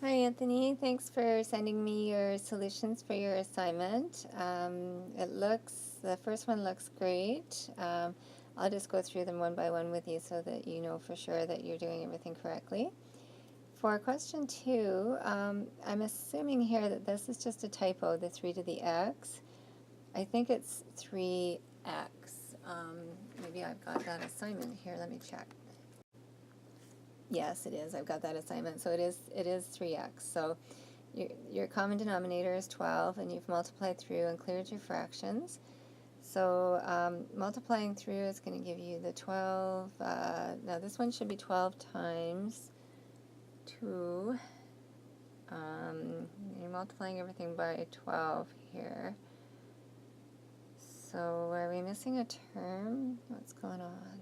Hi Anthony, thanks for sending me your solutions for your assignment. The first one looks great. I'll just go through them one by one with you so that you know for sure that you're doing everything correctly. For question 2, I'm assuming here that this is just a typo, the 3 to the x. I think it's 3x. Maybe I've got that assignment here, let me check. Yes, it is. I've got that assignment. So it is 3x. So your common denominator is 12, and you've multiplied through and cleared your fractions. So multiplying through is going to give you the 12. Now this one should be 12 times 2. You're multiplying everything by 12 here. So are we missing a term? What's going on?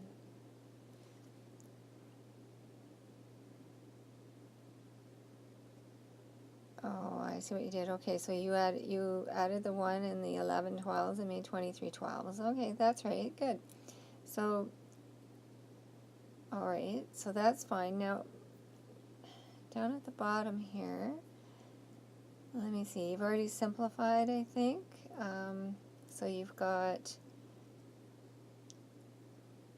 Oh, I see what you did. Okay, so you added the 1 and the 11 12s and made 23 12s. Okay, that's right. Good. So, all right, so that's fine. Now, down at the bottom here, let me see. You've already simplified, I think. So you've got,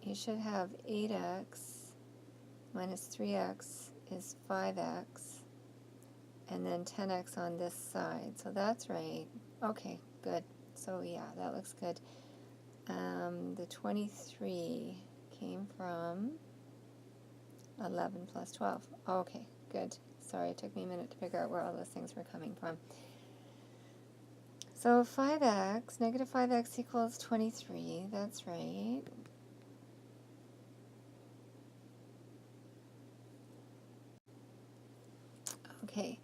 you should have 8x minus 3x is 5x. And then 10x on this side. So that's right. Okay, good. So yeah, that looks good. The 23 came from 11 plus 12. Okay, good. Sorry, it took me a minute to figure out where all those things were coming from. So 5x, negative 5x equals 23. That's right. Okay.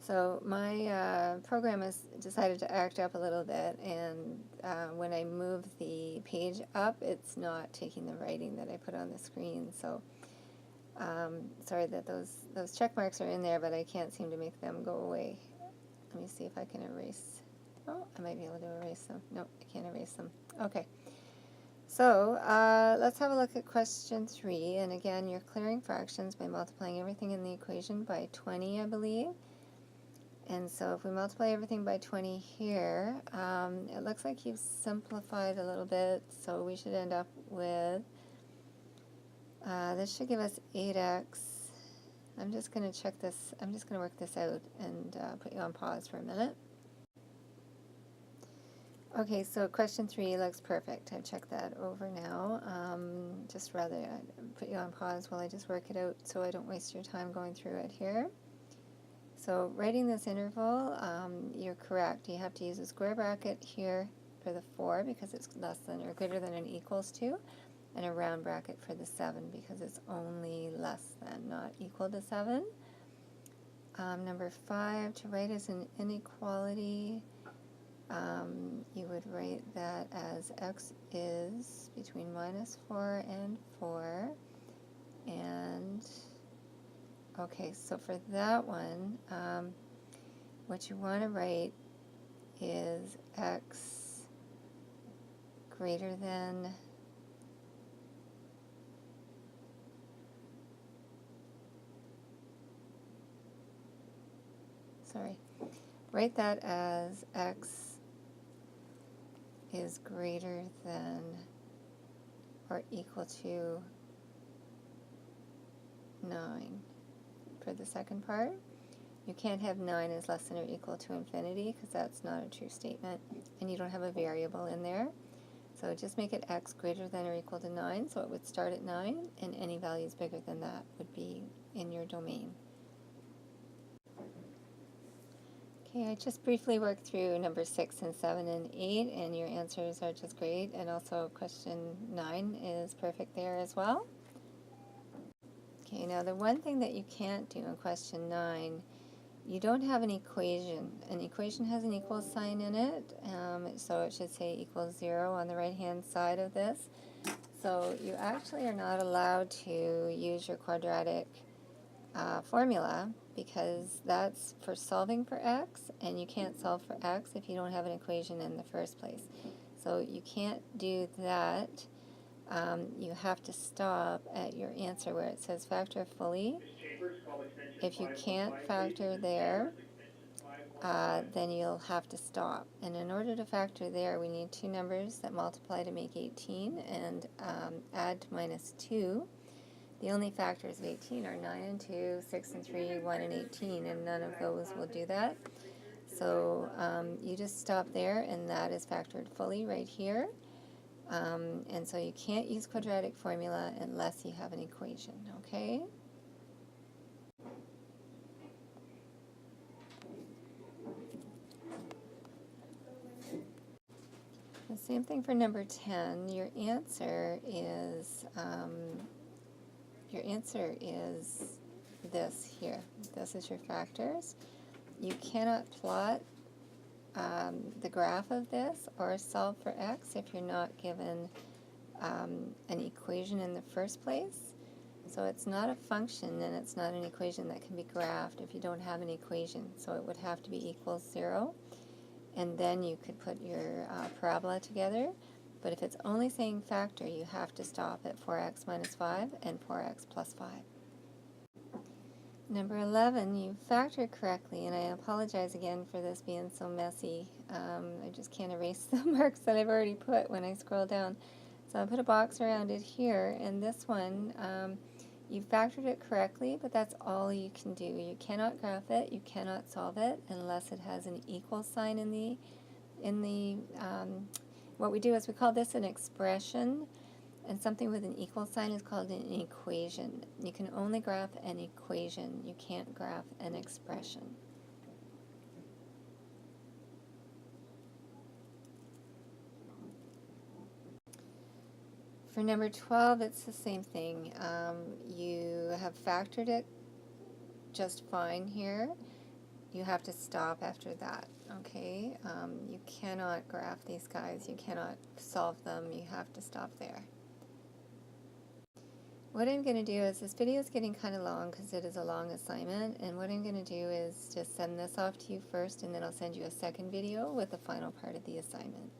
So my program has decided to act up a little bit, and when I move the page up, it's not taking the writing that I put on the screen. So sorry that those check marks are in there, but I can't seem to make them go away. Let me see if I can erase. Oh, I might be able to erase them. No, I can't erase them. Okay. So let's have a look at question 3. And again, you're clearing fractions by multiplying everything in the equation by 20, I believe. And so if we multiply everything by 20 here, it looks like you've simplified a little bit, so we should end up with, this should give us 8x. I'm just going to check this, I'm just going to work this out and put you on pause for a minute. Okay, so question 3 looks perfect. I've checked that over now. Just rather put you on pause while I just work it out so I don't waste your time going through it here. So writing this interval, you're correct. You have to use a square bracket here for the 4 because it's less than or greater than or equals to, and a round bracket for the 7 because it's only less than, not equal to 7. Number 5, to write as an inequality, you would write that as x is between minus 4 and 4, and okay, so for that one, what you want to write is x greater than write that as x is greater than or equal to 9 for the second part. You can't have 9 is less than or equal to infinity because that's not a true statement, and you don't have a variable in there. So just make it x greater than or equal to 9, so it would start at 9, and any values bigger than that would be in your domain. Okay, I just briefly worked through number 6 and 7 and 8, and your answers are just great, and also question 9 is perfect there as well. Okay, now the one thing that you can't do in question 9, you don't have an equation. An equation has an equals sign in it, so it should say equals 0 on the right-hand side of this. So you actually are not allowed to use your quadratic formula because that's for solving for x, and you can't solve for x if you don't have an equation in the first place. So you can't do that. You have to stop at your answer where it says factor fully If you can't factor there, then you'll have to stop. And in order to factor there, we need two numbers that multiply to make 18 and add to minus 2. The only factors of 18 are 9 and 2, 6 and 3, 1 and 18, and none of those will do that. So you just stop there, and that is factored fully right here. And so you can't use quadratic formula unless you have an equation, okay? The same thing for number 10. Your answer is this here. This is your factors. You cannot plot the graph of this or solve for x if you're not given an equation in the first place. So it's not a function and it's not an equation that can be graphed if you don't have an equation. So it would have to be equals 0. And then you could put your parabola together. But if it's only saying factor, you have to stop at 4x minus 5 and 4x plus 5. Number 11, you factored correctly, and I apologize again for this being so messy. I just can't erase the marks that I've already put when I scroll down. So I put a box around it here, and this one, you factored it correctly, but that's all you can do. You cannot graph it, you cannot solve it unless it has an equal sign in the what we do is we call this an expression, and something with an equal sign is called an equation. You can only graph an equation. You can't graph an expression. For number 12, it's the same thing. You have factored it just fine here. You have to stop after that, okay? You cannot graph these guys. You cannot solve them. You have to stop there. What I'm going to do is, this video is getting kind of long because it is a long assignment, and what I'm going to do is just send this off to you first, and then I'll send you a second video with the final part of the assignment.